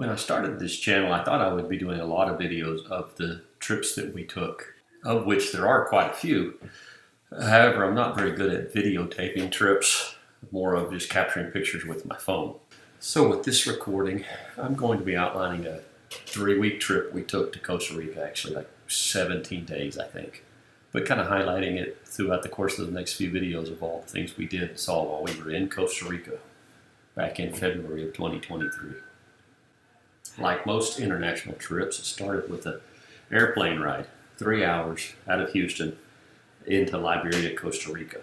When I started this channel, I thought I would be doing a lot of videos of the trips that we took, of which there are quite a few. However, I'm not very good at videotaping trips, more of just capturing pictures with my phone. So with this recording, I'm going to be outlining a 3-week trip we took to Costa Rica, actually like 17 days, I think. But kind of highlighting it throughout the course of the next few videos of all the things we did and saw while we were in Costa Rica back in February of 2023. Like most international trips, it started with an airplane ride, 3 hours out of Houston into Liberia, Costa Rica.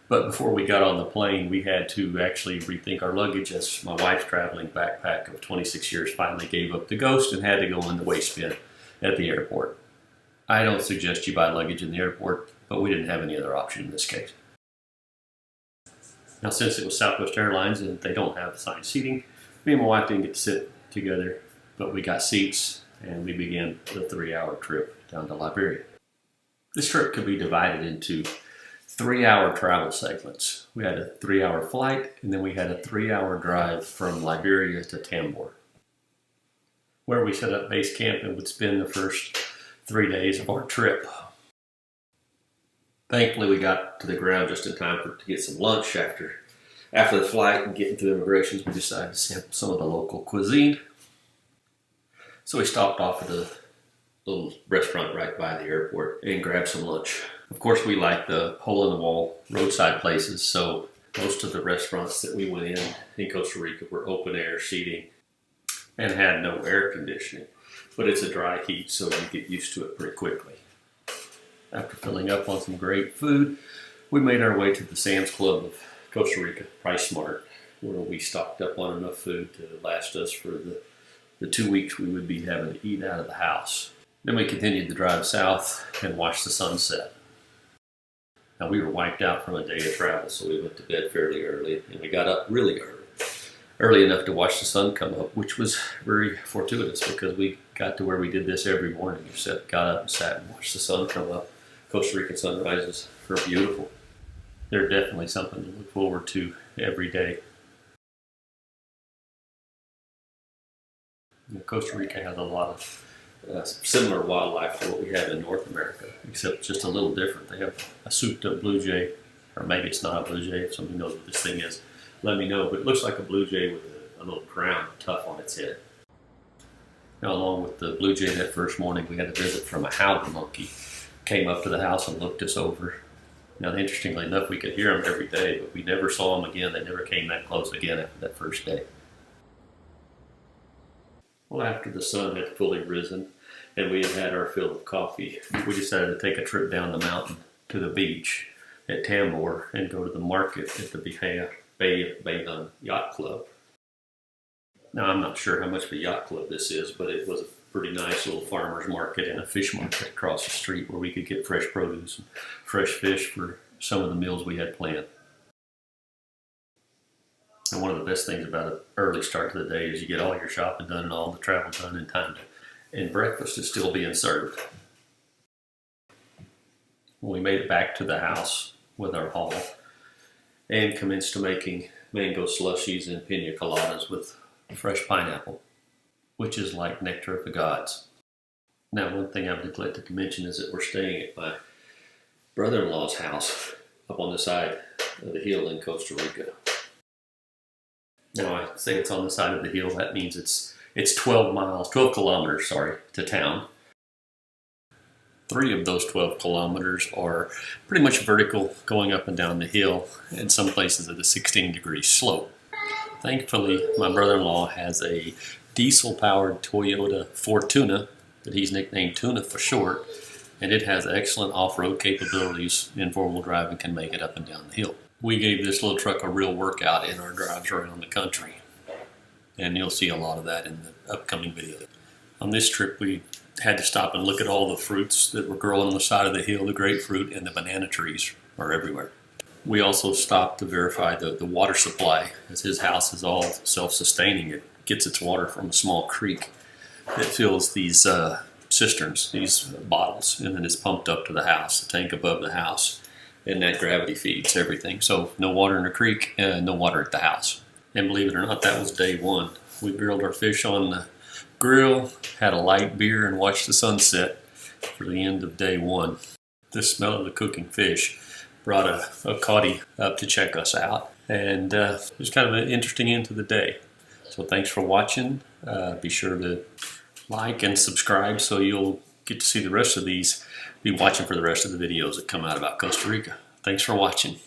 But before we got on the plane, we had to actually rethink our luggage, as my wife's traveling backpack of 26 years finally gave up the ghost and had to go in the waste bin at the airport. I don't suggest you buy luggage in the airport, but we didn't have any other option in this case. Now, since it was Southwest Airlines and they don't have assigned seating, me and my wife didn't get to sit together, but we got seats and we began the 3-hour trip down to Liberia. This trip could be divided into 3-hour travel segments. We had a 3-hour flight, and then we had a 3-hour drive from Liberia to Tambor, where we set up base camp and would spend the first 3 days of our trip. Thankfully, we got to the ground just in time to get some lunch after the flight, and getting through immigrations, we decided to sample some of the local cuisine. So we stopped off at a little restaurant right by the airport and grabbed some lunch. Of course, we like the hole-in-the-wall roadside places, so most of the restaurants that we went in Costa Rica were open-air seating and had no air conditioning. But it's a dry heat, so you get used to it pretty quickly. After filling up on some great food, we made our way to the Sam's Club of Costa Rica, Price Smart, where we stocked up on enough food to last us for the 2 weeks we would be having to eat out of the house. Then we continued to drive south and watch the sunset. Now, we were wiped out from a day of travel, so we went to bed fairly early, and we got up really early enough to watch the sun come up, which was very fortuitous because we got to where we did this every morning. You got up and sat and watched the sun come up. Costa Rican sunrises are beautiful. They're definitely something to look forward to every day. Costa Rica has a lot of similar wildlife to what we have in North America, except just a little different. They have a souped-up blue jay, or maybe it's not a blue jay. If somebody knows what this thing is, let me know. But it looks like a blue jay with a little crown tuft on its head. Now, along with the blue jay that first morning, we had a visit from a howler monkey. Came up to the house and looked us over. Now, interestingly enough, we could hear them every day, but we never saw them again. They never came that close again after that first day. Well, after the sun had fully risen and we had had our fill of coffee, we decided to take a trip down the mountain to the beach at Tambor and go to the market at the Bay of Bayonne Yacht Club. Now, I'm not sure how much of a yacht club this is, but it was a pretty nice little farmer's market and a fish market across the street where we could get fresh produce and fresh fish for some of the meals we had planned. And one of the best things about an early start to the day is you get all your shopping done and all the travel done in time, and breakfast is still being served. We made it back to the house with our haul and commenced to making mango slushies and pina coladas with fresh pineapple, which is like nectar of the gods. Now, one thing I've neglected to mention is that we're staying at my brother-in-law's house up on the side of the hill in Costa Rica. Now, I say it's on the side of the hill. That means it's 12 kilometers, to town. 3 of those 12 kilometers are pretty much vertical, going up and down the hill, and some places at a 16-degree slope. Thankfully, my brother-in-law has a diesel-powered Toyota Fortuna that he's nicknamed Tuna for short, and it has excellent off-road capabilities in 4-wheel drive and can make it up and down the hill. We gave this little truck a real workout in our drives around the country, and you'll see a lot of that in the upcoming video. On this trip, we had to stop and look at all the fruits that were growing on the side of the hill. The grapefruit and the banana trees are everywhere. We also stopped to verify the water supply, as his house is all self-sustaining. It gets its water from a small creek that fills these cisterns, these bottles, and then it's pumped up to the house, the tank above the house, and that gravity feeds everything. So no water in the creek, no water at the house. And believe it or not, that was day one We grilled our fish on the grill, had a light beer, and watched the sunset for the end of day one. The smell of the cooking fish brought a coddy up to check us out, and it was kind of an interesting end to the day. So thanks for watching. Be sure to like and subscribe so you'll get to see the rest of these. Be watching for the rest of the videos that come out about Costa Rica. Thanks for watching.